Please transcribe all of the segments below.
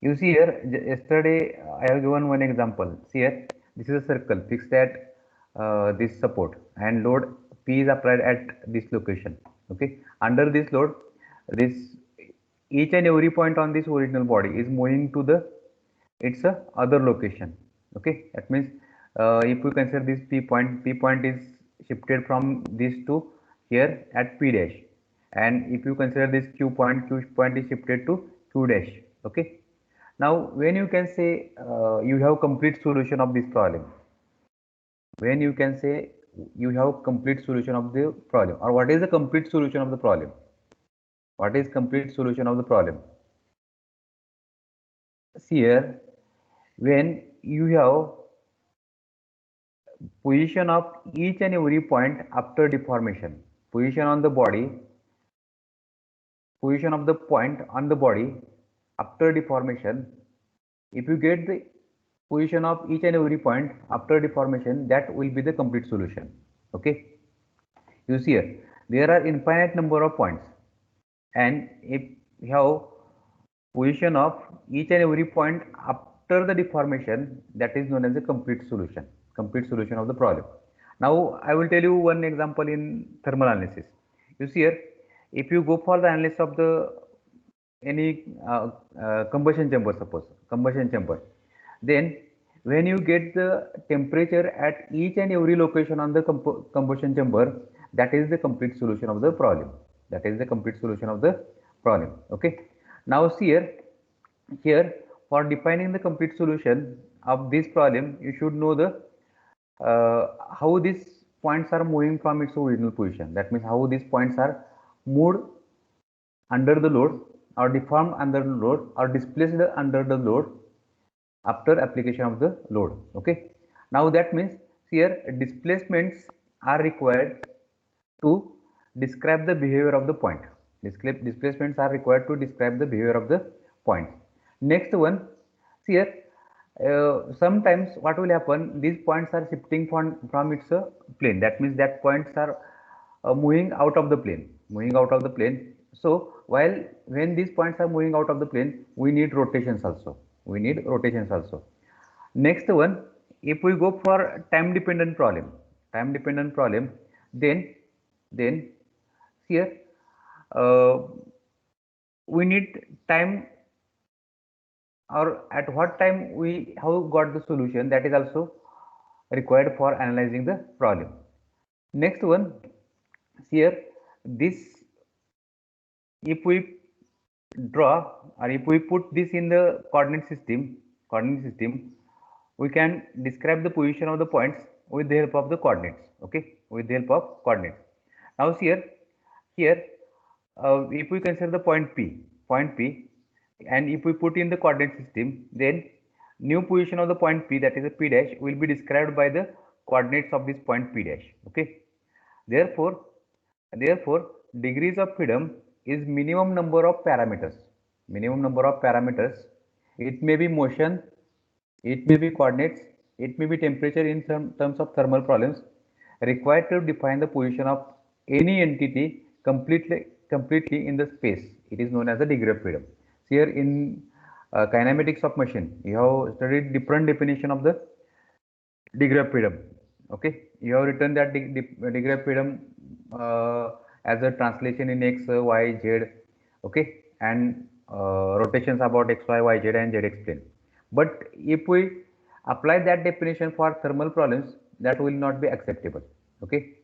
You see here, yesterday I have given one example. See here, this is a circle fixed at this support and load P is applied at this location. Okay, under this load, this each and every point on this original body is moving to the its a other location. Okay, that means if we consider this P point is shifted from this to here at P dash, and if you consider this Q point is shifted to Q dash. Okay, now when you can say you have complete solution of this problem, when you can say you have complete solution of the problem, or what is the complete solution of the problem? What is complete solution of the problem? See here, when you have position of each and every point after deformation, position on the body, position of the point on the body after deformation. If you get the position of each and every point after deformation, that will be the complete solution. Okay, you see here there are infinite number of points, and if you have position of each and every point after the deformation, that is known as a complete solution of the problem. Now I will tell you one example in thermal analysis. You see here, if you go for the analysis of the any combustion chamber, suppose combustion chamber, then when you get the temperature at each and every location on the combustion chamber, that is the complete solution of the problem. That is the complete solution of the problem. Okay, now see here, here for defining the complete solution of this problem, you should know the how these points are moving from its original position. That means how these points are moved under the load, or deformed under the load, or displaced under the load after application of the load. Okay, now that means here displacements are required to describe the behavior of the point. Displacements are required to describe the behavior of the point. Next one, see here, sometimes what will happen, these points are shifting from its plane. That means that points are moving out of the plane, so while when these points are moving out of the plane, we need rotations also, next one, if we go for time dependent problem, then here uh, we need time, or at what time we have got the solution, that is also required for analyzing the problem. Next one, here this, if we draw, or if we put this in the coordinate system, we can describe the position of the points with the help of the coordinates. Okay, with the help of coordinates. Now see here, here if we consider the point p, and if we put in the coordinate system, then new position of the point p, that is a p dash, will be described by the coordinates of this point p dash. Okay, therefore degrees of freedom is minimum number of parameters. It may be motion, it may be coordinates, it may be temperature in some terms of thermal problems, required to define the position of any entity completely in the space. It is known as the degree of freedom. So here in kinematics of machine, you have studied different definition of the degree of freedom. Okay, you have written that degree of freedom as a translation in x, y, z. Okay, and rotations about x, y, y, z, and z explained. But if we apply that definition for thermal problems, that will not be acceptable. Okay,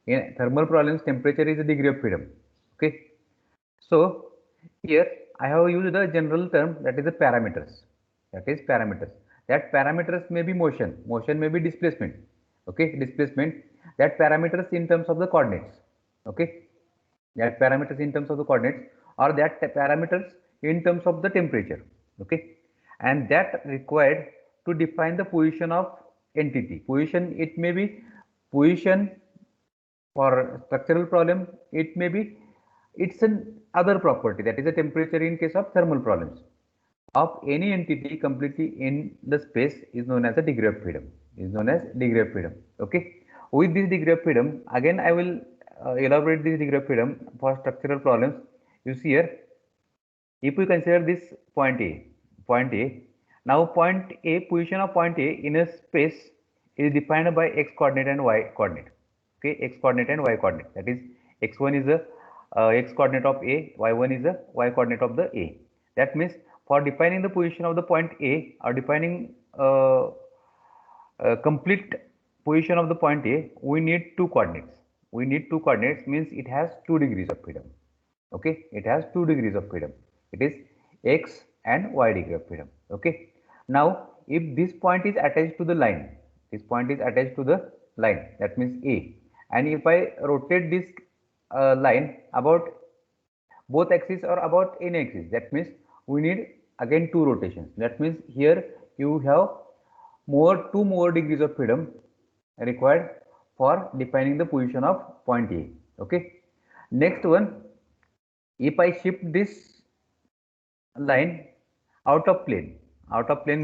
in thermal problems, temperature is a degree of freedom. Okay, so here I have used the general term, that is the parameters. That parameters may be motion, may be displacement. Okay, displacement. That parameters in terms of the coordinates. Okay, that parameters in terms of the coordinates, or that parameters in terms of the temperature. Okay, and that required to define the position of entity. Position, it may be position for structural problem, it may be it's an other property, that is a temperature in case of thermal problems of any entity completely in the space, is known as a degree of freedom. Okay, with this degree of freedom, again I will elaborate this degree of freedom for structural problems. You see here, if we consider this point A, point A. Now point A, position of point A in a space is defined by x coordinate and y coordinate. Okay, x coordinate and y coordinate. That is, x1 is a x coordinate of A, y1 is a y coordinate of the A. That means for defining the position of the point A or defining complete position of the point A, we need two coordinates. We need two coordinates means it has 2 degrees of freedom. Okay, it has 2 degrees of freedom. It is x and y degree of freedom. Okay. Now, if this point is attached to the line, this point is attached to the line, that means A, and if I rotate this line about both axes or about any axis, that means we need again two rotations. That means here you have two more degrees of freedom required for defining the position of point A. Okay. Next one, if I shift this line out of plane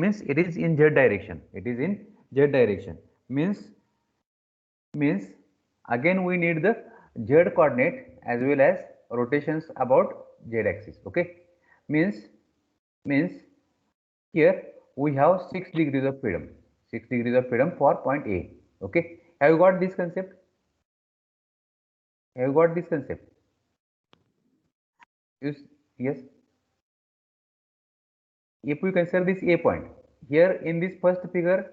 means it is in z direction. It is in z direction. Means again we need the z coordinate as well as rotations about z axis. Okay, means here we have 6 degrees of freedom. 6 degrees of freedom for point A. Okay, have you got this concept? Have you got this concept? Yes. If we consider this A point, here in this first figure,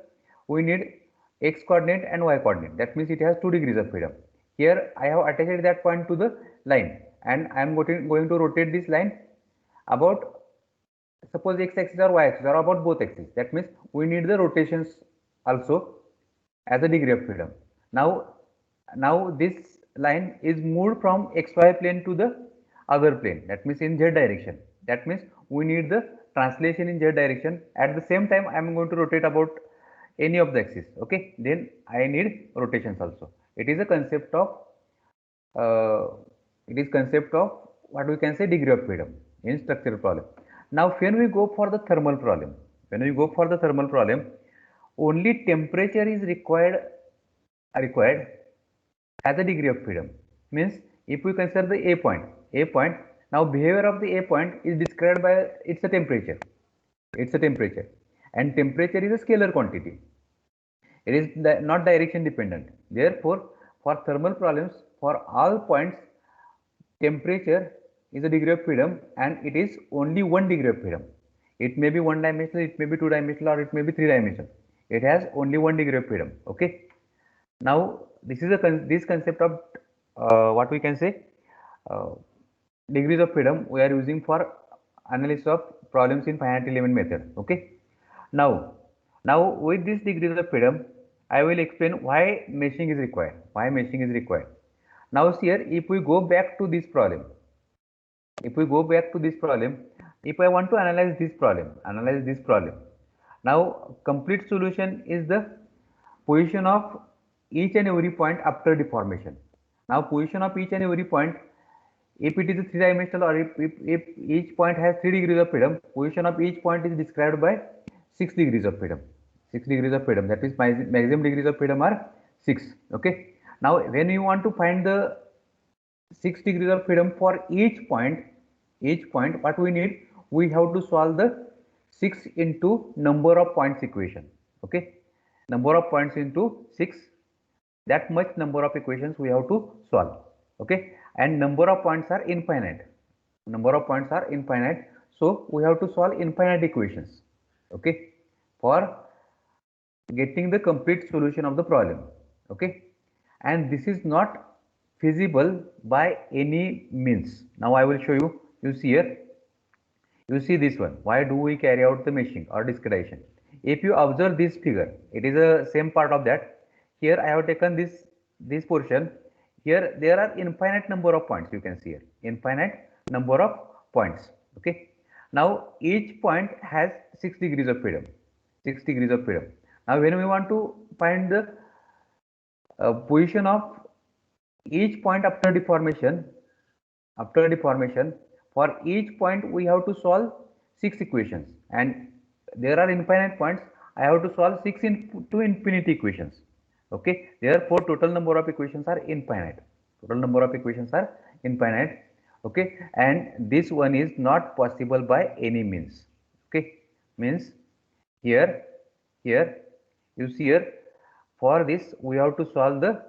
we need x coordinate and y coordinate. That means it has 2 degrees of freedom. Here I have attached that point to the line and I am going to rotate this line about, suppose x axis or y axis or about both axes. That means we need the rotations also as a degree of freedom. Now this line is moved from xy plane to the other plane, that means in z direction. That means we need the translation in z direction. At the same time I am going to rotate about any of the axis. Okay, then I need rotations also. It is a concept of what we can say degree of freedom in structural problem. Now when we go for the thermal problem, only temperature is required as a degree of freedom. Means if we consider the A point, now behavior of the A point is described by it's a temperature, and temperature is a scalar quantity. It is not direction dependent. Therefore, for thermal problems, for all points, temperature is a degree of freedom and it is only 1 degree of freedom. It may be one dimensional, it may be two dimensional, or it may be three dimensional. It has only 1 degree of freedom. Okay. Now this is this concept of what we can say degrees of freedom we are using for analysis of problems in finite element method. Okay. Now with this degrees of freedom, I will explain why meshing is required. Now here, if we go back to this problem, if I want to analyze this problem, now complete solution is the position of each and every point after deformation. Now position of each and every point, if it is a three-dimensional or if each point has 3 degrees of freedom, position of each point is described by 6 degrees of freedom. 6 degrees of freedom, that is maximum degrees of freedom are 6. Okay. Now when you want to find the 6 degrees of freedom for each point, what we need, we have to solve the 6 into number of points equation. Okay, number of points into 6, that much number of equations we have to solve. Okay, and number of points are infinite, so we have to solve infinite equations. Okay, for getting the complete solution of the problem. Okay, and this is not feasible by any means. Now I will show you. You see here, you see this one. Why do we carry out the meshing or discretization? If you observe this figure, it is a same part of that. Here I have taken this portion. Here there are infinite number of points. You can see here, infinite number of points. Okay. Now each point has 6 degrees of freedom. 6 degrees of freedom. Now when we want to find the position of each point after deformation, for each point we have to solve 6 equations, and there are infinite points. I have to solve 6 into infinity equations. Okay, therefore total number of equations are infinite. Okay, and this one is not possible by any means. Okay, Means here you see here, for this we have to solve the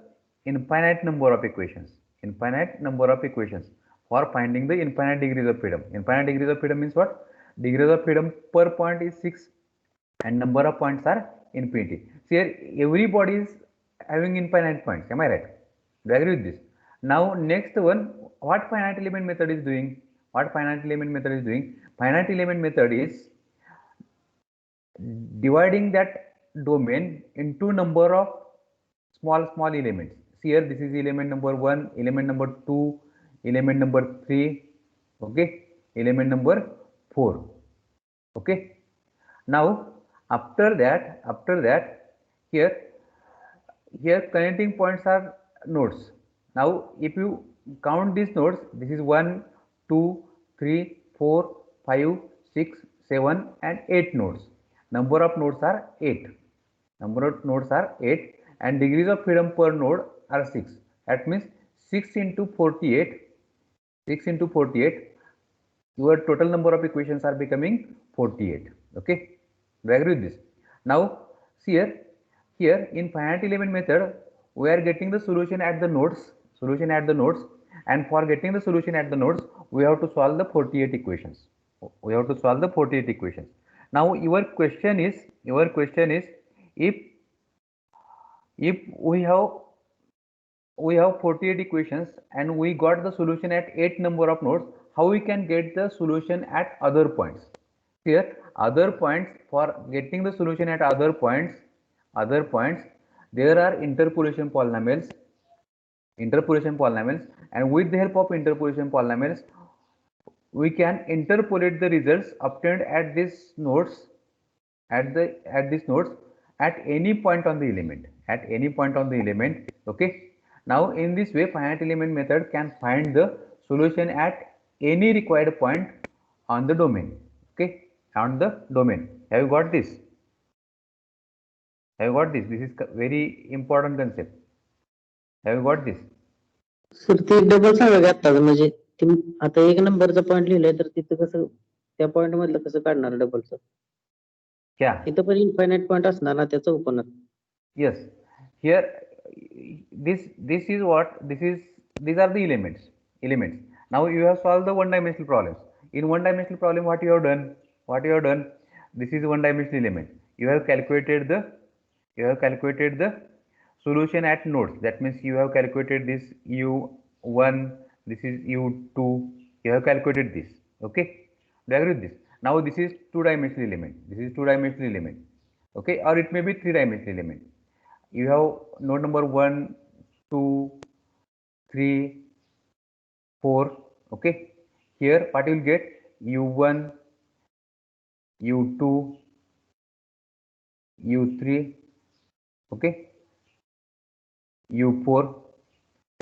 infinite number of equations, for finding the infinite degrees of freedom. Infinite degrees of freedom means what? Degrees of freedom per point is 6 and number of points are infinity. See here, everybody is having infinite points. Am I right? Do you agree with this? Now next one, what finite element method is doing? Finite element method is dividing that domain into number of small elements. See here, this is element number 1, element number 2, element number 3, okay, element number 4, okay. Now after that here connecting points are nodes. Now if you count these nodes, this is 1, 2, 3, 4, 5, 6, 7 and 8 nodes. Number of nodes are 8. And degrees of freedom per node are 6. That means 6 into 48. Your total number of equations are becoming 48. Okay. Do you agree with this? Now see here in finite element method we are getting the solution at the nodes, and for getting the solution at the nodes we have to solve the 48 equations. Now your question is if we have 48 equations and we got the solution at 8 number of nodes, how we can get the solution at other points? Here other points, for getting the solution at other points there are interpolation polynomials, and with the help of interpolation polynomials we can interpolate the results obtained at these nodes at any point on the element, okay. Now in this way finite element method can find the solution at any required point on the domain, okay, on the domain. Have you got this? This is very important concept. Have you got this? Sir ते double सांगा की आत्ताच, म्हणजे ते आता 1 नंबरचा point लिहिलाय तर तिथं कसं त्या पॉइंट मधलं कसं काढणार डबलचं? क्या इथं पण इन्फायनाइट पॉइंट असणार ना त्या चौकोनात. Yes, here this is what these are the elements. Now you have solved the one-dimensional problems. In one-dimensional problem, what you have done? This is one-dimensional element. You have calculated the solution at nodes. That means you have calculated this u1, this is u2. You have calculated this. Okay, do you agree with this? Now this is two-dimensional element. Okay, or it may be three-dimensional element. You have node number 1, 2, 3, 4. Okay, here what you will get? u1, u2, u3, okay, u4,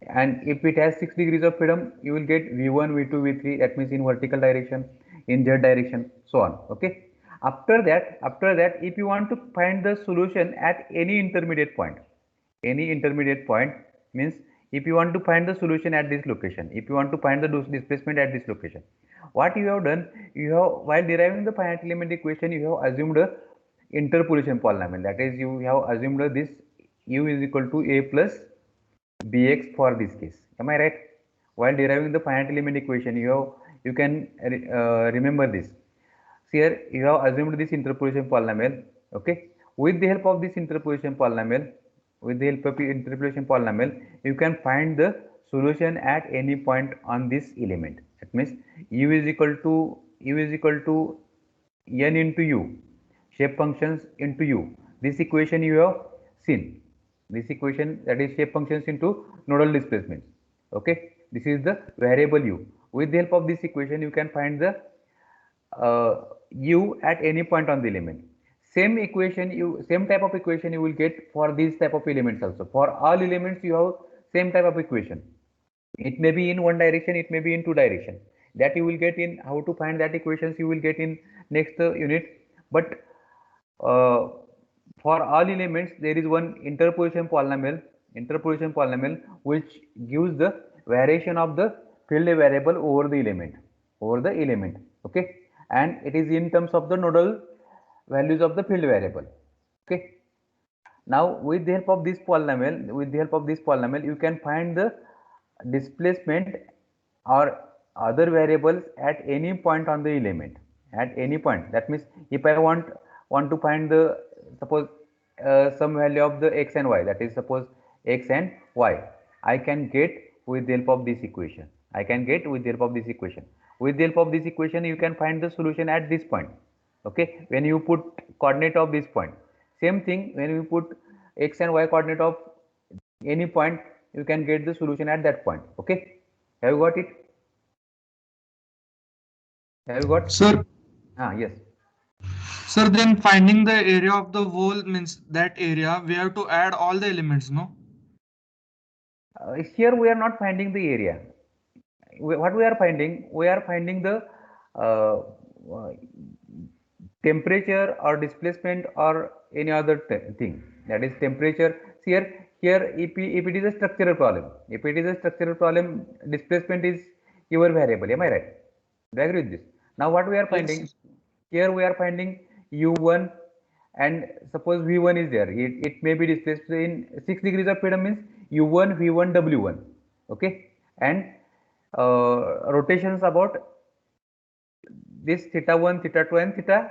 and if it has 6 degrees of freedom you will get v1, v2, v3, that means in vertical direction, in z direction, so on. Okay, after that if you want to find the solution at any intermediate point means if you want to find the solution at this location, if you want to find the displacement at this location, what you have done, while deriving the finite element equation you have assumed a interpolation polynomial. That is, you have assumed this u is equal to a plus bx for this case. Am I right? While deriving the finite element equation you can remember this. See here you have assumed this interpolation polynomial. Okay, with the help of this interpolation polynomial, you can find the solution at any point on this element. That means u is equal to n into u, shape functions into u. This equation you have seen. This equation, that is shape functions into nodal displacements. Okay, this is the variable u. With the help of this equation you can find the u at any point on the element. Same type of equation you will get for these type of elements also. For all elements you have same type of equation. It may be in one direction, it may be in two direction. That you will get in how to find that equations you will get in next unit. But for all elements there is one interpolation polynomial which gives the variation of the field variable over the element. Okay, and it is in terms of the nodal values of the field variable. Okay. Now with the help of this polynomial, you can find the displacement or other variables at any point on the element. At any point. That means if I want to find the suppose some value of the x and y, that is suppose x and y, I can get with the help of this equation. With the help of this equation, you can find the solution at this point. Okay, when you put coordinate of this point. Same thing when you put x and y coordinate of any point, you can get the solution at that point. Okay, have you got it? Have you got? Sir, Yes. sir, then finding the area of the whole means that area we have to add all the elements, no? Here we are not finding the area. What we are finding? We are finding the uh, temperature or displacement or any other thing, that is temperature. Here if it is a structural problem, displacement is your variable. Am I right? Do you agree with this? Now what we are finding? Yes. Here we are finding u1, and suppose v1 is there. It may be displaced in 6 degrees of freedom, means u1 v1 w1. Okay, and rotations about this theta 1, theta 2, and theta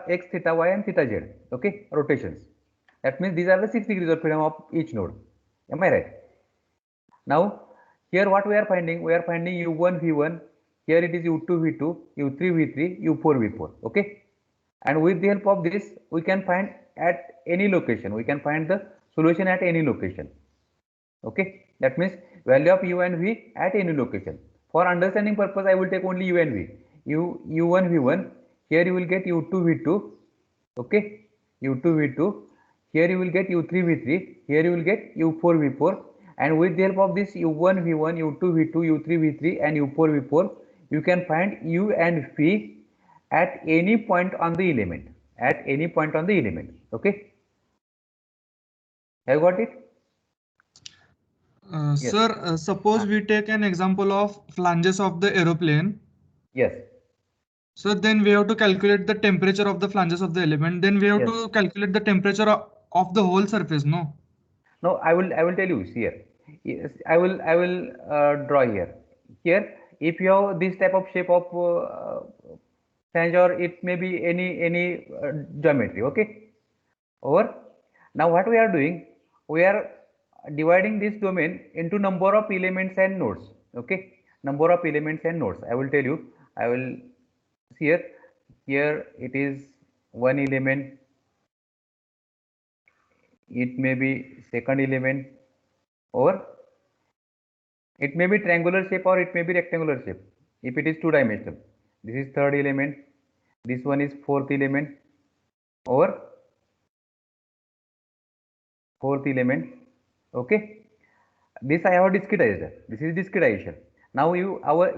x, theta y, and theta z. Okay, rotations. That means these are the 6 degrees of freedom of each node. Am I right? Now here what we are finding? We are finding u1 v1. Here it is u2 v2, u3 v3, u4 v4. Okay, and with the help of this we can find at any location. We can find the solution at any location. Okay, that means value of u and v at any location. For understanding purpose, I will take only u and v. u1 v1. Here you will get u2 v2. Okay, u2 v2. Here you will get u3 v3. Here you will get u4 v4. And with the help of this u1 v1, u2 v2, u3 v3, and u4 v4, you can find u and v at any point on the element. Okay, have you got it? Yes. Sir, suppose we take an example of flanges of the aeroplane. Yes. So then we have to calculate the temperature of the flanges of the element. Then we have Yes. to calculate the temperature of the whole surface, no? No, I will tell you here. Yes, I will draw here. Here, if you have this type of shape of flange, or it may be any geometry. Okay. Over. Now what we are doing? We are dividing this domain into number of elements and nodes. Okay. Number of elements and nodes. I will tell you. I will see here. Here it is one element. It may be second element, or it may be triangular shape, or it may be rectangular shape if it is two dimensional. This is third element, this one is fourth element, or fourth element. Okay, this I have discretized. This is discretization. Now your what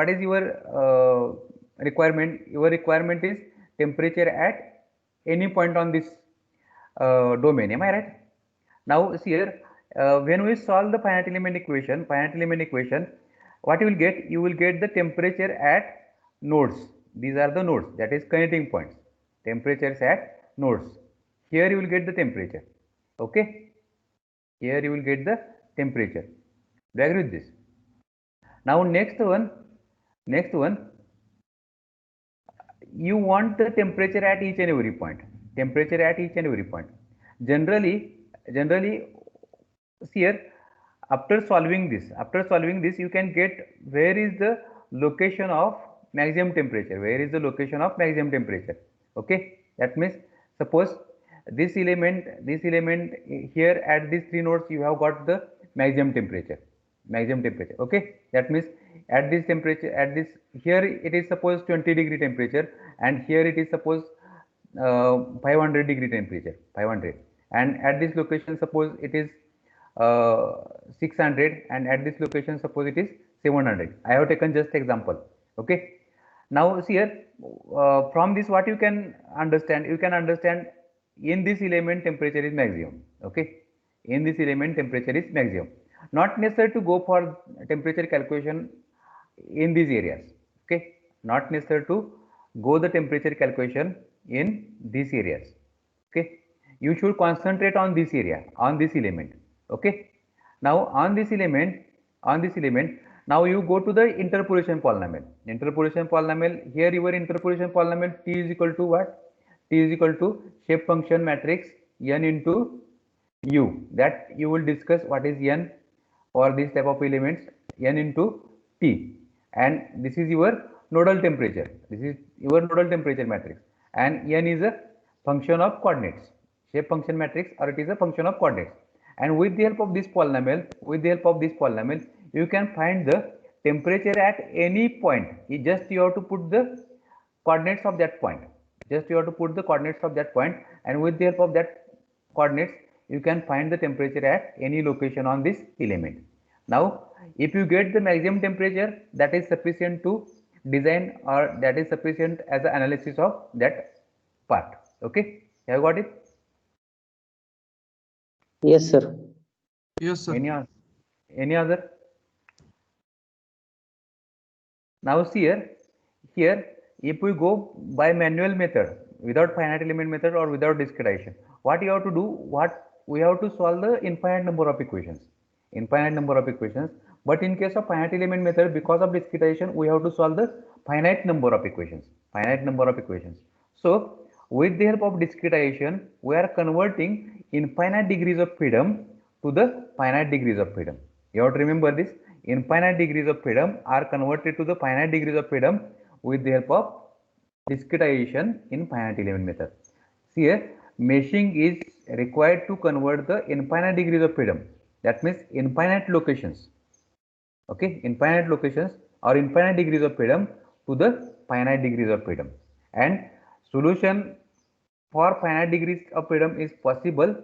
is your requirement? Your requirement is temperature at any point on this domain. Am I right? Now see here, when we solve the finite element equation, what you will get? You will get the temperature at nodes. These are the nodes, that is connecting points. Temperatures at nodes. Here you will get the temperature. Okay. Here you will get the temperature. Do you agree with this? Now next one, you want the temperature at each and every point. Generally, see here, after solving this, you can get where is the location of maximum temperature. Okay, that means suppose this element here at these three nodes you have got the maximum temperature. Okay, that means at this temperature, here it is suppose 20 degree temperature, and here it is suppose 500 degree temperature, 500, and at this location suppose it is 600, and at this location suppose it is 700. I have taken just example. Okay, now see here, from this what you can understand? In this element temperature is maximum. Okay, in this element temperature is maximum. Not necessary to go for temperature calculation in these areas. Okay, not necessary to go the temperature calculation in these areas. Okay, you should concentrate on this area, on this element. Okay, now on this element, now you go to the interpolation polynomial. Interpolation polynomial, here your interpolation polynomial t is equal to what? T is equal to shape function matrix n into u. That you will discuss what is n for these type of elements, n into t, and this is your nodal temperature. This is your nodal temperature matrix, and n is a function of coordinates, shape function matrix, or it is a function of coordinates. And with the help of this polynomial, you can find the temperature at any point. Just you have to put the coordinates of that point. Just you have to put the coordinates of that point, and with the help of that coordinates, you can find the temperature at any location on this element. Now, if you get the maximum temperature, that is sufficient to design, or that is sufficient as an analysis of that part. Okay, have you got it? Yes, sir. Yes, sir. Any other? Now see here if we go by manual method, without finite element method or without discretization, what you have to do, what we have to solve the infinite number of equations, but in case of finite element method, because of discretization, we have to solve the finite number of equations, So with the help of discretization, we are converting infinite degrees of freedom to the finite degrees of freedom. You have to remember this. Infinite degrees of freedom are converted to the finite degrees of freedom with the help of discretization in finite element method. See here, meshing is required to convert the infinite degrees of freedom. That means infinite locations. Okay, infinite locations or infinite degrees of freedom to the finite degrees of freedom. And solution for finite degrees of freedom is possible.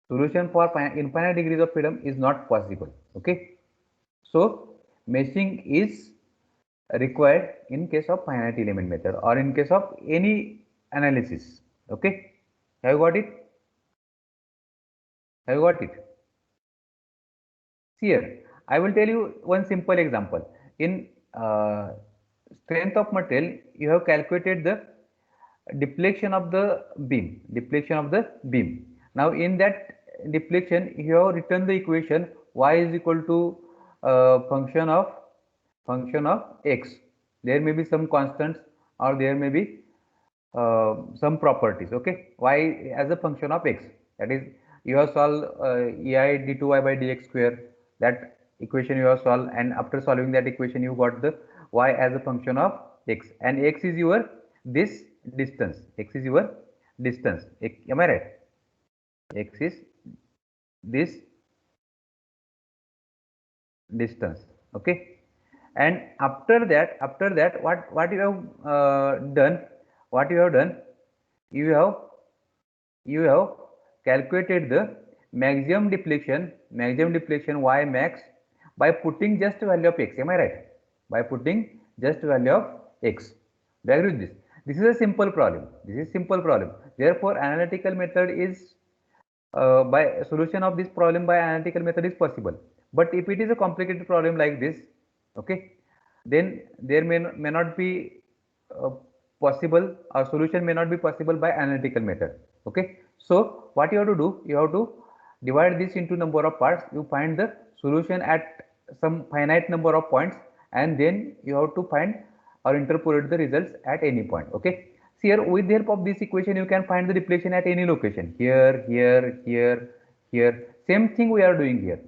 Solution for infinite degrees of freedom is not possible. Okay. So meshing is required in case of finite element method or in case of any analysis. Okay, have you got it? Here, I will tell you one simple example. In strength of material, you have calculated the deflection of the beam. Now, in that deflection, you have written the equation y is equal to function of x. There may be some constants or there may be some properties. Okay, y as a function of x. That is, you have solved ei d2y by dx square. That equation you have solved, and after solving that equation, you got the y as a function of x, and x is your this distance. Am I right? X is this distance. Okay, and after that, what you have done? You have calculated the maximum deflection y max by putting just value of x. Am I right? By putting just value of x. Do you agree with this? This is a simple problem. Therefore, analytical method is by solution of this problem by analytical method is possible. But if it is a complicated problem like this, okay, then there may not be possible, or solution may not be possible by analytical method. Okay, so what you have to do, you have to divide this into number of parts. You find the solution at some finite number of points, and then you have to find or interpolate the results at any point. Okay, see here, with the help of this equation, you can find the deflection at any location. Here. Same thing we are doing here.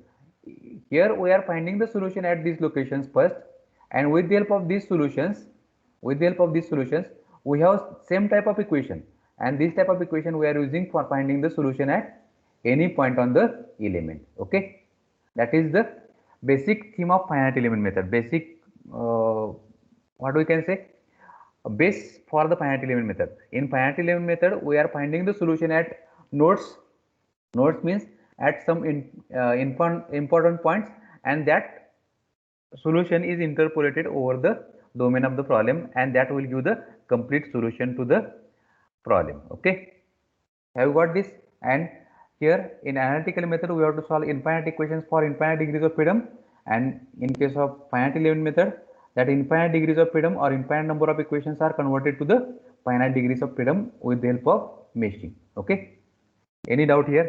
Here we are finding the solution at these locations first, and with the help of these solutions, we have same type of equation, and this type of equation we are using for finding the solution at any point on the element. Okay, that is the basic theme of finite element method. Basic, what we can say, a base for the finite element method. In finite element method, we are finding the solution at nodes. Nodes means at some important points, and that solution is interpolated over the domain of the problem, and that will give the complete solution to the problem. Okay, have you got this? And here in analytical method, we have to solve infinite equations for infinite degrees of freedom, and in case of finite element method, that infinite degrees of freedom or infinite number of equations are converted to the finite degrees of freedom with the help of meshing. Okay, any doubt here?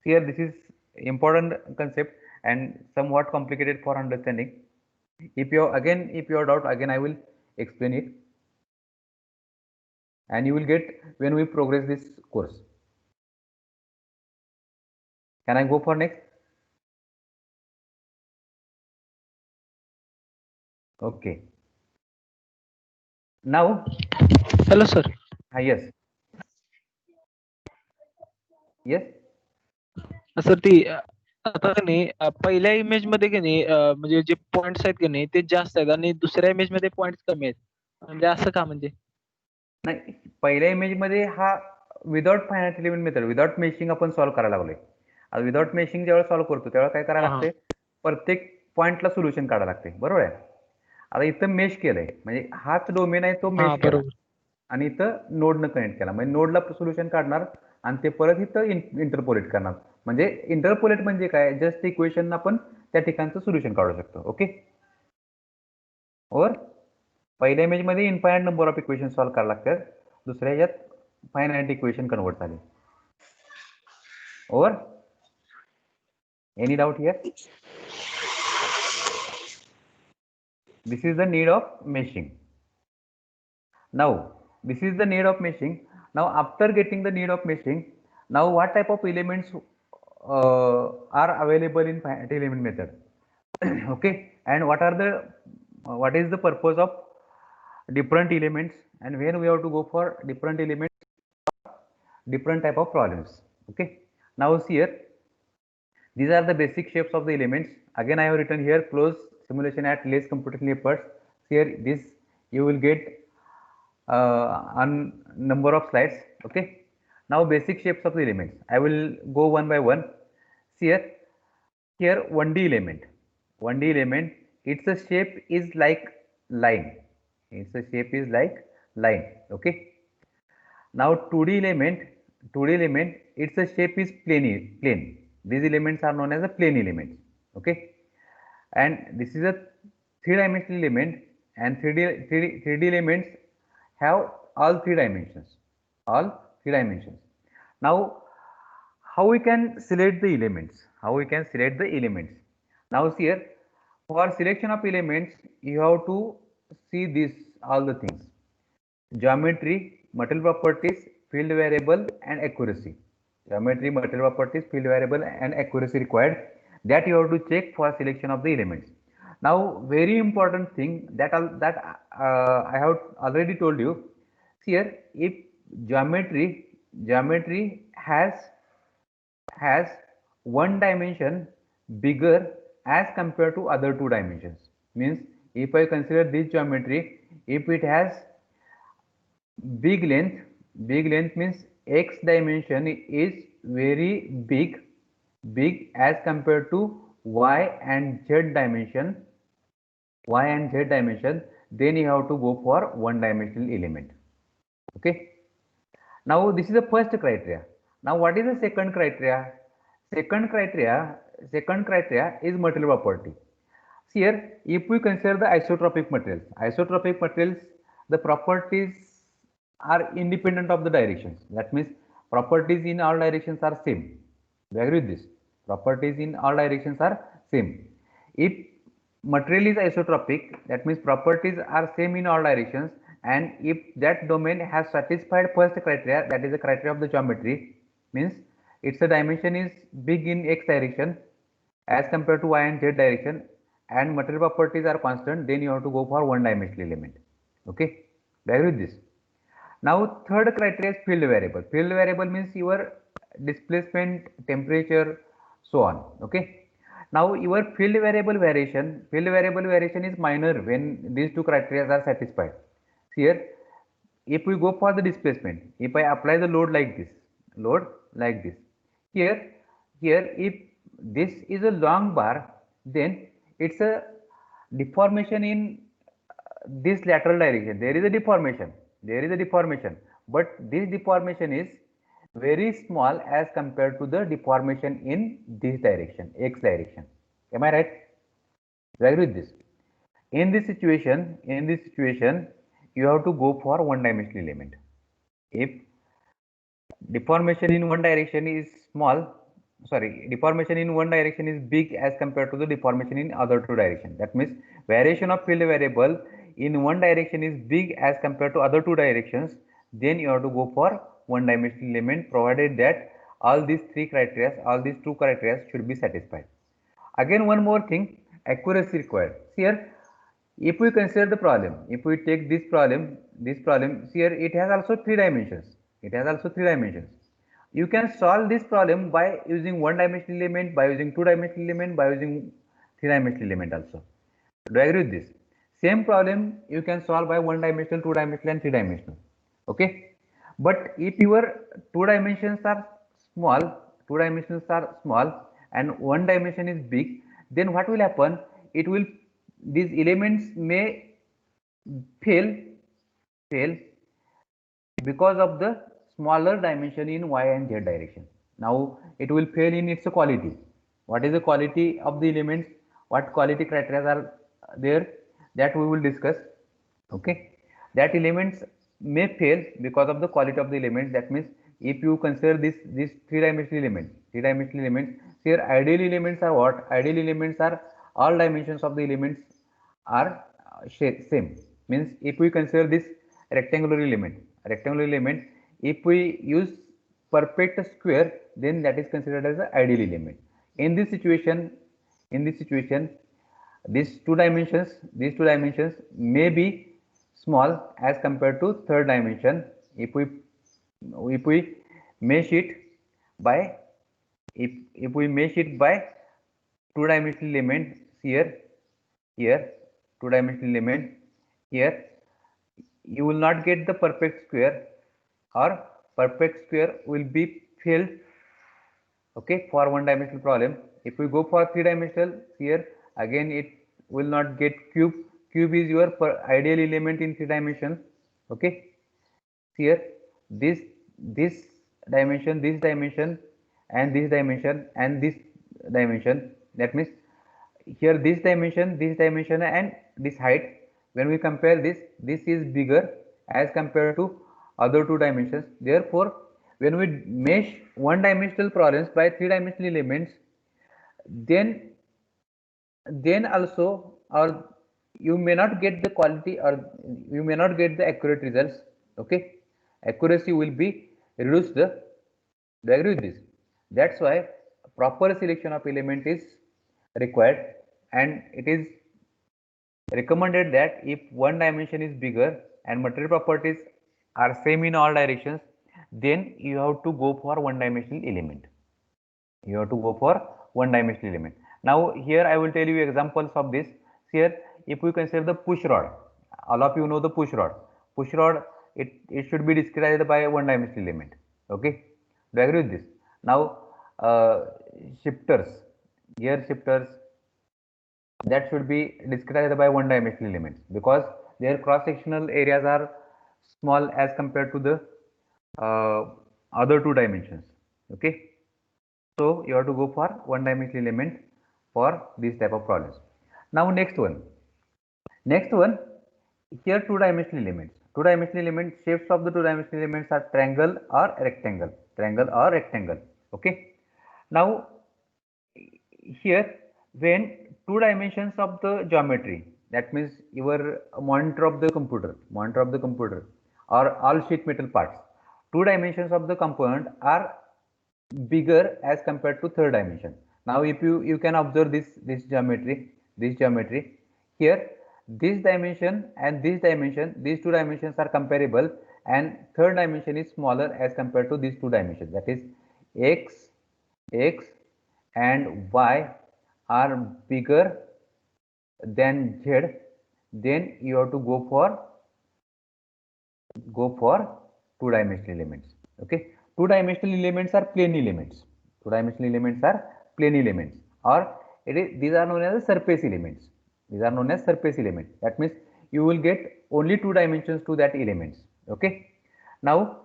Here this is important concept and somewhat complicated for understanding. If you doubt, again I will explain it, and you will get when we progress this course. Can I go for next? Okay. Now, Hello, sir. yes, yes. Sir ती आता का नाही पहिल्या image मध्ये की नाही म्हणजे जे points आहेत की नाही ते जास्त आहेत आणि दुसऱ्या इमेज मध्ये पॉइंट्स कमी आहेत म्हणजे असं का म्हणजे नाही, पहिल्या इमेज मध्ये हा without finite element method without meshing आपण सॉल्व्ह करायला लागलोय. आता विदाउट मेशिंग ज्यावेळेस सॉल्व्ह करतो त्यावेळेस काय करायला हा, हा. लागते, प्रत्येक पॉइंटला सोल्युशन काढायला लागते. बरोबर आहे. आता इथं मेश केलंय म्हणजे हाच डोमेन आहे तो हा मेश केला बरोबर आणि इथं नोडनं कनेक्ट केला म्हणजे नोडला सोल्युशन काढणार आणि ते परत इथं इंटरपोलेट करणार. म्हणजे इंटरपोलेट म्हणजे काय, जस्ट इक्वेशन आपण त्या ठिकाणचं सोल्युशन काढू शकतो. ओके, और पहिल्या इमेज मध्ये infinite number of equation solve करायला लागतात, दुसऱ्या ह्याच्यात फायनाइट इक्वेशन कन्वर्ट झाले. और any doubt here? This is the need of meshing. Now this is the need of meshing. Now after getting the need of meshing, now what type of elements are available in finite element method? Okay, and what is the purpose of different elements, and when we have to go for different elements, different type of problems. Okay, now see here, these are the basic shapes of the elements. Again I have written here close simulation at less computational efforts. Here this you will get on number of slides. Okay, now basic shapes of the elements I will go one by one. See here 1D element, 1D element, its a shape is like line, its a shape is like line. Okay, now 2D element, its a shape is plane. These elements are known as a plane elements. Okay, and this is a 3-dimensional element, and 3D elements have all 3 dimensions, all 3 dimensions. Now how we can select the elements, now see here, for selection of elements you have to see this all the things: geometry, material properties, field variable and accuracy. Geometry, material properties, field variable and accuracy required, that you have to check for selection of the elements. Now very important thing that I have already told you. See here, if geometry has one dimension bigger as compared to other 2 dimensions, means if I consider this geometry, if it has big length means x dimension is very big as compared to y and z dimension, then you have to go for 1-dimensional element. Okay, now this is the first criteria. Now what is the second criteria? Second criteria is material property. See here, if we consider the isotropic materials, the properties are independent of the directions. That means properties in all directions are same. Do you agree with this? Properties in all directions are same. If material is isotropic, that means properties are same in all directions, and if that domain has satisfied first criteria, that is the criteria of the geometry, means its dimension is big in x direction as compared to y and z direction, and material properties are constant, then you have to go for 1-dimensional element. Okay, do you agree with this? Now third criteria is field variable. Field variable means your displacement, temperature, so on. Okay, now your field variable variation is minor when these 2 criteria are satisfied. See here, if we go for the displacement, if I apply the load like this, here if this is a long bar, then it's a deformation in this lateral direction. There is a deformation, but this deformation is very small as compared to the deformation in this direction, x direction. Am I right? Do you agree with this? In this situation, you have to go for one-dimensional element. If deformation in one direction is deformation in one direction is big as compared to the deformation in other two directions. That means variation of field variable in one direction is big as compared to other two directions. Then you have to go for one-dimensional element, provided that all these two criteria should be satisfied. Again, one more thing, accuracy required. Here, if we consider the problem, if we take this problem, here it has also three dimensions. You can solve this problem by using one-dimensional element, by using two-dimensional element, by using three-dimensional element also. Do you agree with this? Same problem you can solve by one-dimensional, two-dimensional, and three-dimensional. Okay. But if your two dimensions are small, and one dimension is big, then what will happen? These elements may fail because of the smaller dimension in y and z direction. Now it will fail in its quality. What is the quality of the elements? What quality criteria are there? That we will discuss. Okay, that elements may fail because of the quality of the elements. That means if you consider this three-dimensional elements, here ideal elements are what? Ideal elements are all dimensions of the elements are same. Means if we consider this rectangular element, if we use perfect square, then that is considered as an ideal element. In this situation, these two dimensions may be small as compared to third dimension. If we mesh it by two-dimensional element here, two-dimensional element here, you will not get the perfect square, or perfect square will be filled. Okay, for one-dimensional problem. If we go for three-dimensional, here again it will not get cube. Cube is your ideal element in three dimension. Okay, here this dimension, and this dimension, and this dimension. That means here this dimension and this height, when we compare this is bigger as compared to other two dimensions. Therefore, when we mesh one-dimensional problems by three-dimensional elements, then also, or you may not get the quality, or you may not get the accurate results. Okay, accuracy will be reduced. Do you agree with this? That's why proper selection of element is required, and it is recommended that if one dimension is bigger and material properties are same in all directions, then you have to go for one-dimensional element. Now here I will tell you examples of this. Here, if we consider the push rod, all of you know the push rod. It should be described by a one-dimensional element. Okay, do you agree with this? Now shifters, gear shifters, that should be described by one-dimensional elements, because their cross-sectional areas are small as compared to the other two dimensions. Okay, so you have to go for one-dimensional element for this type of problems. Now next one, here two-dimensional elements. Shapes of the two-dimensional elements are triangle or rectangle. Okay, now here, when two dimensions of the geometry, that means your monitor of the computer, or all sheet metal parts, two dimensions of the component are bigger as compared to third dimension. Now if you can observe this geometry, here this dimension and this dimension, these two dimensions are comparable, and third dimension is smaller as compared to these two dimensions, that is x and y are bigger than z. Then you have to go for two-dimensional elements. Okay, two-dimensional elements are plane elements. Or these are known as surface elements. That means you will get only two dimensions to that elements. Okay, now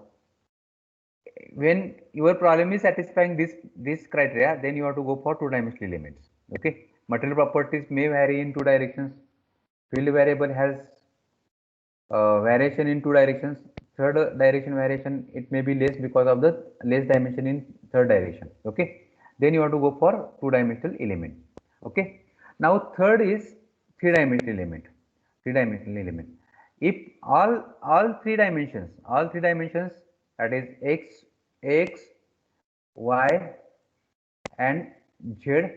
when your problem is satisfying this criteria, then you have to go for two-dimensional elements. Okay, material properties may vary in two directions. field variable has variation in two directions. Third direction variation, it may be less because of the less dimension in third direction. Okay, then you have to go for two-dimensional element. Okay, now third is three-dimensional element. Three-dimensional element. If all three dimensions, that is x, y, and z,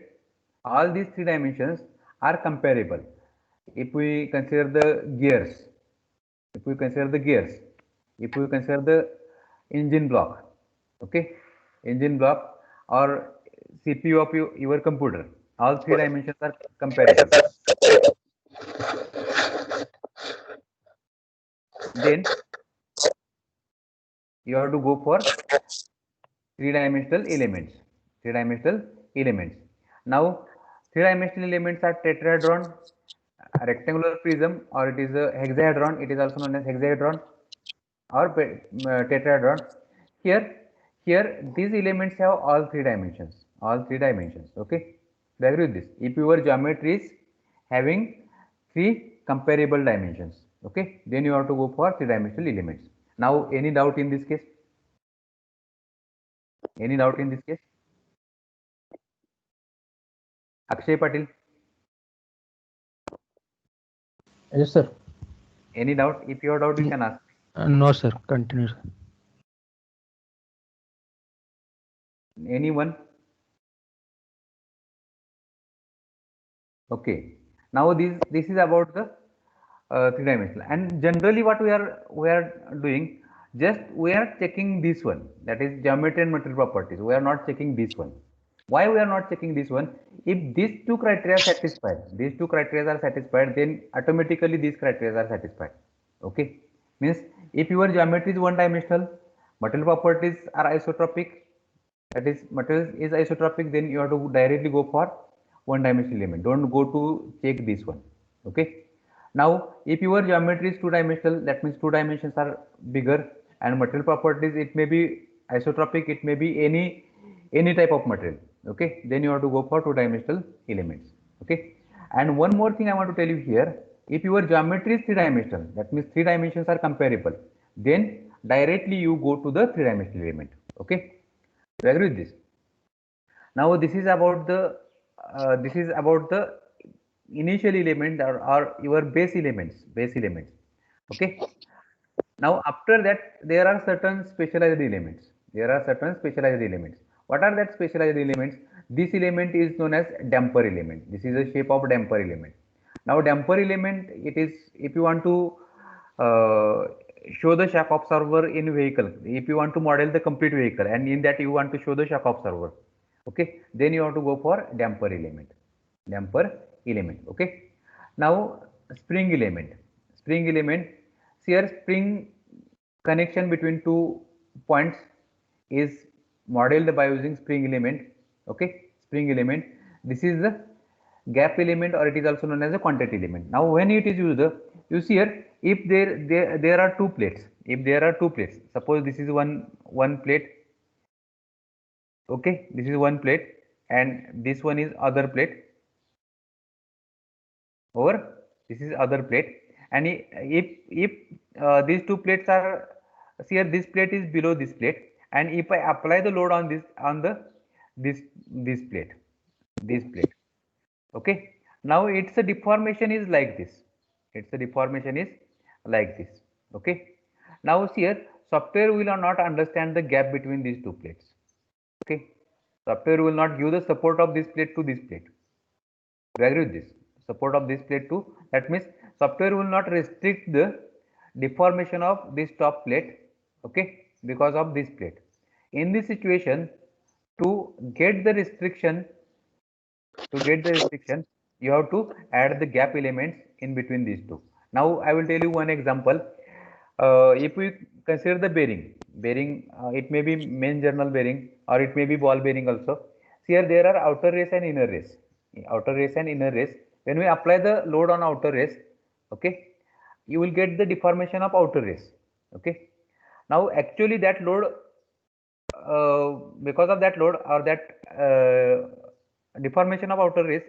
all these three dimensions are comparable. If we consider the gears, if we consider the engine block, okay, engine block or CPU of your computer, all three dimensions are comparable. Then you have to go for three-dimensional elements. Three-dimensional elements. Now, three-dimensional elements are tetrahedron, a rectangular prism, or it is a hexahedron. It is also known as hexahedron or tetrahedron. Here these elements have all three dimensions. All three dimensions. Okay, do you agree with this? If your geometry is having three comparable dimensions, okay, then you have to go for three-dimensional elements. Now, any doubt in this case? Any doubt in this case? Akshay Patil, Yes, sir. any doubt? If you have doubt, you can ask. No, sir. Continue. Sir. Anyone? Okay. Now this is about the three-dimensional. And generally, what we are doing, just we are checking this one, that is geometry and material properties. We are not checking this one. Why we are not checking this one? If these two criteria are satisfied, then automatically these criteria are satisfied. Okay, means if your geometry is one-dimensional, material properties are isotropic, that is material is isotropic, then you have to directly go for one-dimensional element. Don't go to check this one. Okay. Now, if your geometry is two-dimensional, that means two dimensions are bigger, and material properties, it may be isotropic, it may be any type of material. Okay, then you have to go for two-dimensional elements. Okay, and one more thing I want to tell you here: if your geometry is three-dimensional, that means three dimensions are comparable, then directly you go to the three-dimensional element. Okay, do you agree with this? Now this is about the initial element or your base elements. Okay. Now after that there are certain specialized elements. What are that specialized elements? This element is known as damper element. This is a shape of damper element. Now damper element, it is, if you want to show the shock absorber in vehicle, if you want to model the complete vehicle and in that you want to show the shock absorber, okay, then you have to go for damper element. Okay. Now spring element. Here spring connection between two points is modeled by using spring element. Okay, spring element. This is the gap element, or it is also known as a contact element. Now when it is used, you see here, if there are two plates, suppose this is one plate. Okay, this is one plate and this one is other plate, or this is other plate, and if these two plates are, see here, this plate is below this plate, and if I apply the load on this plate, okay, now its a deformation is like this. Okay, now see here, software will not understand the gap between these two plates. Okay, software will not give the support of this plate to this plate. Do you agree with this? Support of this plate too. That means software will not restrict the deformation of this top plate, okay, because of this plate. In this situation, to get the restriction, you have to add the gap elements in between these two. Now I will tell you one example. If we consider the bearing, it may be main journal bearing or it may be ball bearing also. Here there are outer race and inner race. When we apply the load on outer race, okay, you will get the deformation of outer race. Okay. Now actually that load, because of that load or that deformation of outer race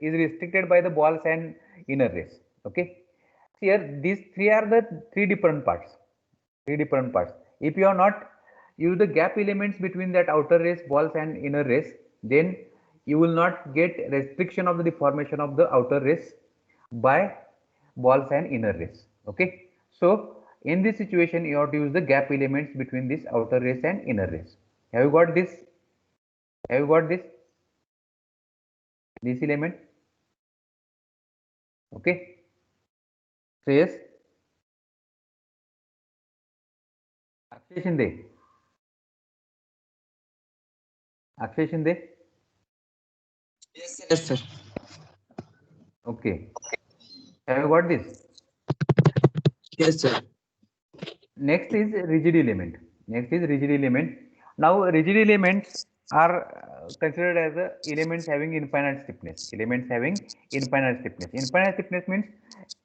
is restricted by the balls and inner race. Okay. Here these three are the three different parts. If you are not use the gap elements between that outer race balls and inner race, then you will not get restriction of the deformation of the outer race by balls and inner race. Okay. So in this situation, you have to use the gap elements between this outer race and inner race. Have you got this? Have you got this? This element? Okay. So yes. Akshay Shinde. Akshay Shinde. Yes, sir. Okay. Have you got this? Yes, sir. Next is rigid element. Now rigid elements are considered as elements having infinite stiffness. Infinite stiffness means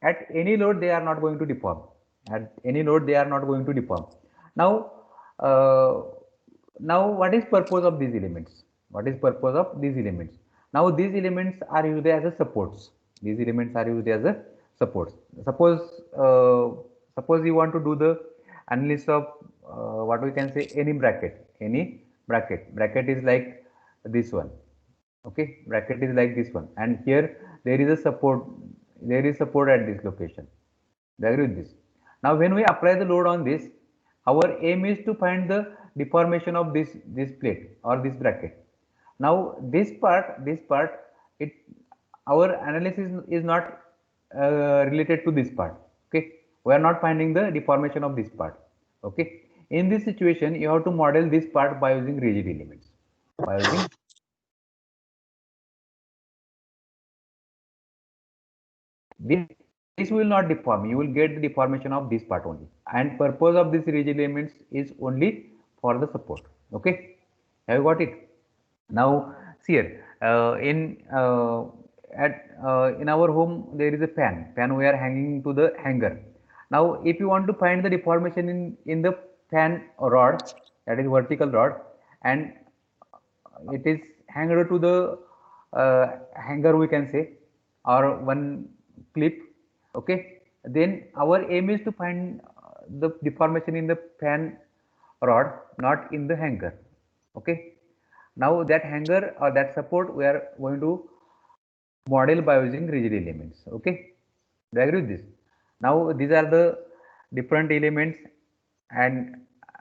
at any load they are not going to deform. Now, now what is purpose of these elements? Now these elements are used as a supports. Suppose suppose you want to do the analysis of what we can say any bracket. Bracket is like this one. Okay, bracket is like this one, and here there is a support. There is support at this location. Do you agree with this? Now, when we apply the load on this, our aim is to find the deformation of this plate or this bracket. Now, this part, it our analysis is not related to this part. Okay, we are not finding the deformation of this part. Okay, in this situation, you have to model this part by using rigid elements. This will not deform. You will get the deformation of this part only. And purpose of this rigid elements is only for the support. Okay, have you got it? Now, see here in our home there is a fan. We are hanging to the hanger. Now, if you want to find the deformation in the fan rod, that is vertical rod, and it is hanged to the hanger, we can say, or one clip. Okay, then our aim is to find the deformation in the fan rod, not in the hanger. Okay, now that hanger or that support we are going to model by using rigid elements. Okay, do you agree with this? Now these are the different elements, and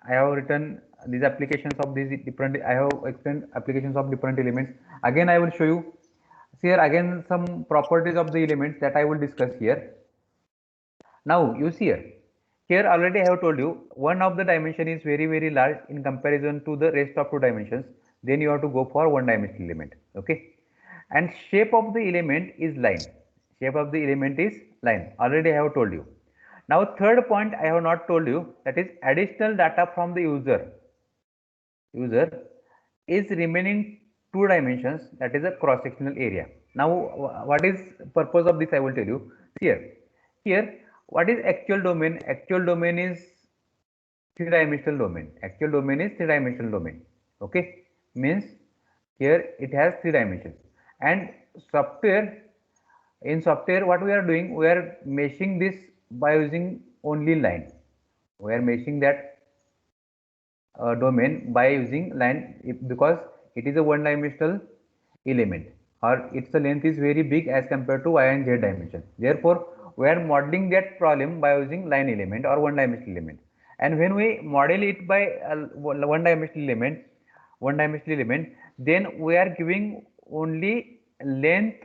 I have written these applications of these different. I have explained applications of different elements. Again, I will show you. See here again some properties of the elements that I will discuss here. Now you see here. Here already I have told you one of the dimension is very large in comparison to the rest of two dimensions. Then you have to go for one dimensional element. Okay, and shape of the element is line. Already I have told you. Now third point I have not told you, that is additional data from the user is remaining two dimensions, that is a cross sectional area. Now what is purpose of this I will tell you. Here what is actual domain? Actual domain is three-dimensional domain. Okay, means here it has three dimensions. And in software what we are doing, we are meshing this by using only line. We are meshing that domain by using line because it is a one-dimensional element, or its length is very big as compared to y and z dimension. Therefore, we are modeling that problem by using line element or one-dimensional element. And when we model it by one-dimensional element, then we are giving only length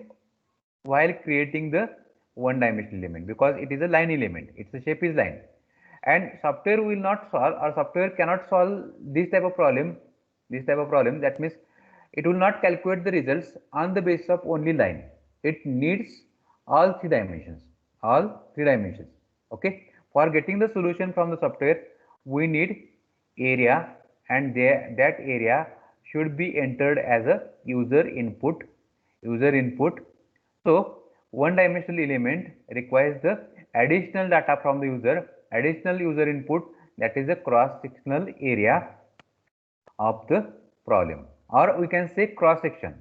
while creating the one-dimensional element, because it is a line element. Its shape is line. And software will not solve, or software cannot solve this type of problem. That means it will not calculate the results on the basis of only line. It needs all three dimensions. Okay, for getting the solution from the software, we need area, and that area should be entered as a user input. So one dimensional element requires the additional data from the additional user input, that is a cross sectional area of the problem, or we can say cross section.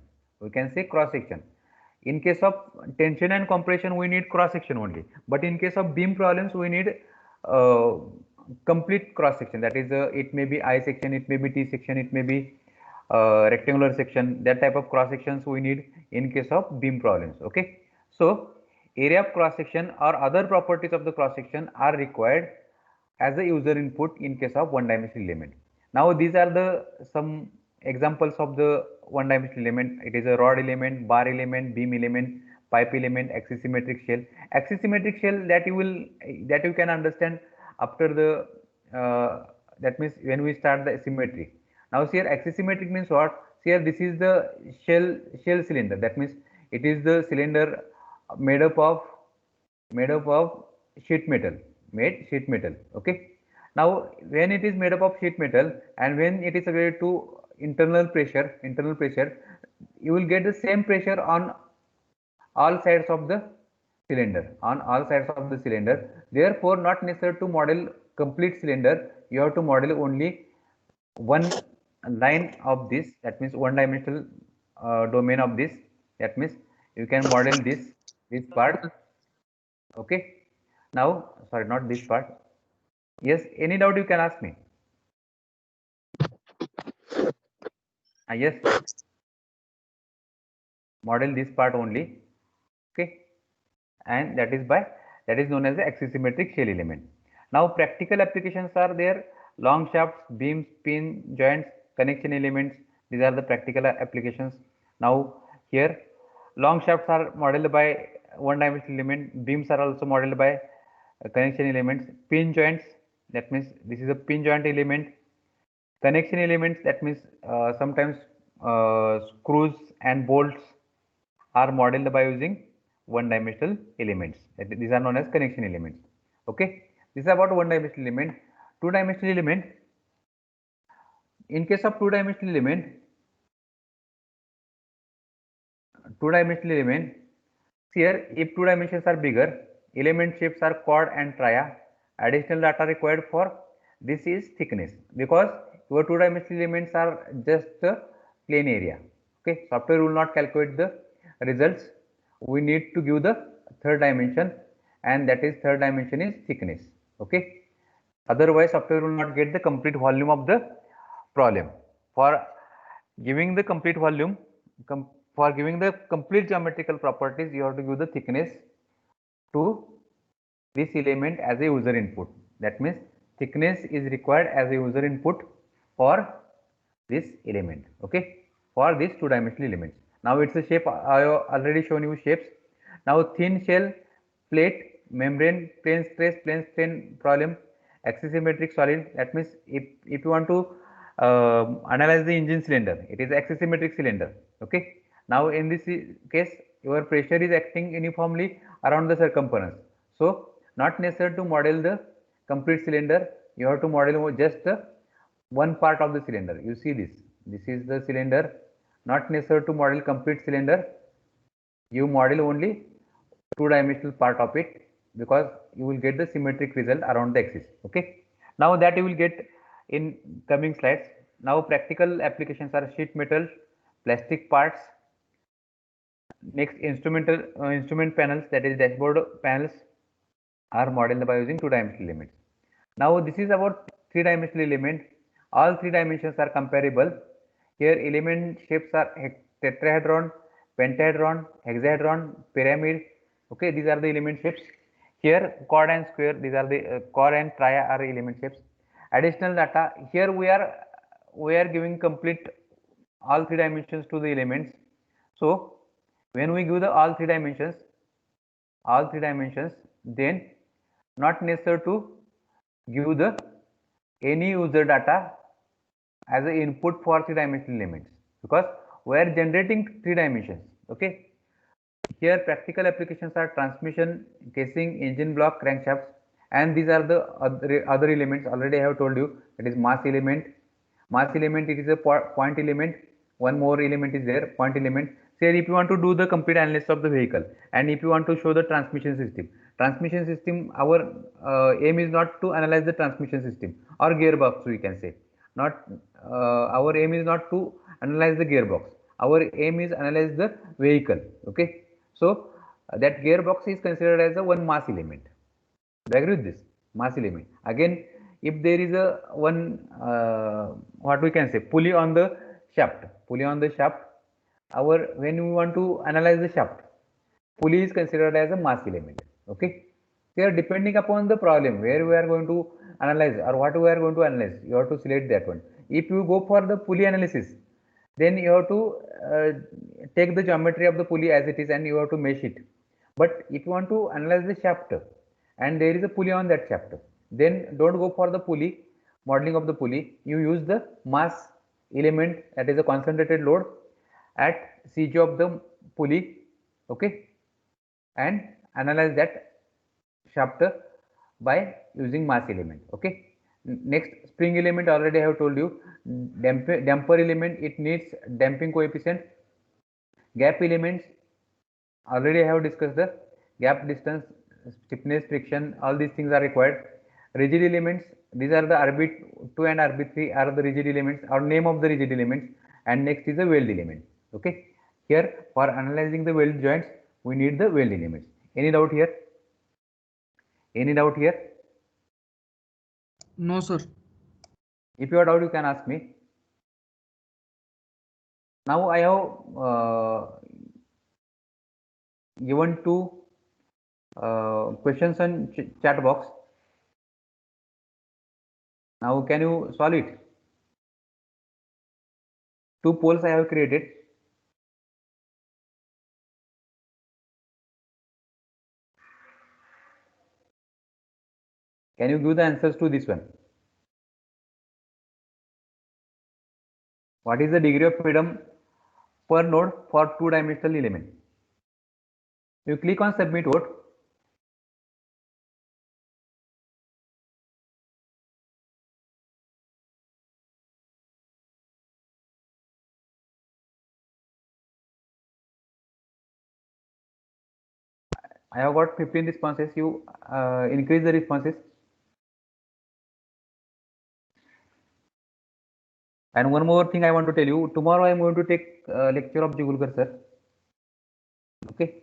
In case of tension and compression, we need cross section only. But in case of beam problems, we need complete cross section. That is, it may be I section, it may be T section, it may be rectangular section. That type of cross sections we need in case of beam problems. Okay. So area of cross section or other properties of the cross section are required as a user input in case of one-dimensional element. Now these are the some examples of the one-dimensional element. It is a rod element, bar element, beam element, pipe element, axisymmetric shell. Axisymmetric shell that you can understand after the that means when we start the symmetry. Now here axisymmetric means what? Here this is the shell cylinder. That means it is the cylinder made up of sheet metal, okay. Now when it is made up of sheet metal and when it is subjected to internal pressure, you will get the same pressure on all sides of the cylinder, therefore not necessary to model complete cylinder. You have to model only one line of this, that means one dimensional domain of this. That means you can model this part. Okay. Now, sorry, not this part. Yes, any doubt you can ask me. Yes, model this part only. Okay, and that is known as the axisymmetric shell element. Now, practical applications are there: long shafts, beams, pin, joints, connection elements. These are the practical applications. Now, here, long shafts are modeled by one-dimensional element. Beams are also modeled by connection elements. Pin joints, that means this is a pin joint element. Connection elements, that means sometimes screws and bolts are modeled by using one-dimensional elements. These are known as connection elements. Okay, this is about one-dimensional element. Two-dimensional element. In case of two-dimensional element, here if two dimensions are bigger, element shapes are quad and tria. Additional data required for this is thickness, because your two-dimensional elements are just plane area. Okay, software will not calculate the results. We need to give the third dimension, and that is third dimension is thickness. Okay, otherwise software will not get the complete volume of the problem. For giving the complete volume, for giving the complete geometrical properties, you have to give the thickness to this element as a user input. That means thickness is required as a user input for this element. Okay, for these two-dimensional elements. Now it's a shape. I have already shown you shapes. Now thin shell, plate, membrane, plane stress, plane strain problem, axisymmetric solid. That means if you want to analyze the engine cylinder, it is axisymmetric cylinder. Okay. Now in this case, your pressure is acting uniformly around the circumference. So not necessary to model the complete cylinder. You have to model just one part of the cylinder. You see this. This is the cylinder. Not necessary to model complete cylinder. You model only two-dimensional part of it, because you will get the symmetric result around the axis. Okay. Now that you will get in coming slides. Now practical applications are sheet metal, plastic parts. Next, instrument panels, that is dashboard panels, are modeled by using two-dimensional elements. Now this is about three-dimensional element. All three dimensions are comparable. Here element shapes are tetrahedron, pentahedron, hexahedron, pyramid. Okay, these are the element shapes. Here chord and square, these are the chord and tria are element shapes. Additional data, here we are giving complete all three dimensions to the elements. So when we give the all three dimensions, then not necessary to give the any user data as an input for three-dimensional elements, because we are generating three dimensions. Okay. Here practical applications are transmission, casing, engine block, crankshafts, and these are the other elements. Already I have told you, it is mass element. It is a point element. One more element is there, point element. Say if you want to do the complete analysis of the vehicle, and if you want to show the transmission system, our aim is not to analyze the transmission system or gearbox, we can say. Not our aim is not to analyze the gearbox. Our aim is analyze the vehicle. Okay. So that gearbox is considered as a one mass element. Do you agree with this? Mass element. Again, if there is a one what we can say pulley on the shaft, when we want to analyze the shaft, pulley is considered as a mass element. Okay. Here, depending upon the problem where we are going to analyze or what we are going to analyze, you have to select that one. If you go for the pulley analysis, then you have to take the geometry of the pulley as it is and you have to mesh it. But if you want to analyze the shaft and there is a pulley on that shaft, then don't go for the pulley modeling of the pulley. You use the mass element, that is a concentrated load at CG of the pulley, okay, and analyze that shaft by using mass element. Okay. Next, spring element, already I have told you. Damper element, it needs damping coefficient. Gap elements, already I have discussed the gap, distance, stiffness, friction, all these things are required. Rigid elements, these are the RB2 and RB3 are the rigid elements, or name of the rigid elements. And next is the weld element. Okay. Here, for analyzing the weld joints, we need the weld elements. Any doubt here? Any doubt here? No, sir. If you have doubt, you can ask me. Now I have given two questions on chat box. Now can you solve it? Two polls I have created. Can you give the answers to this one? What is the degree of freedom per node for two-dimensional element? You click on submit vote. I have got 15 responses. You increase the responses. And one more thing I want to tell you. Tomorrow I am going to take lecture of Jugulkar sir. Okay.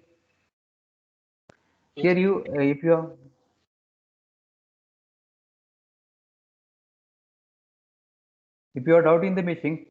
Here you, if you have, doubt in the meshing,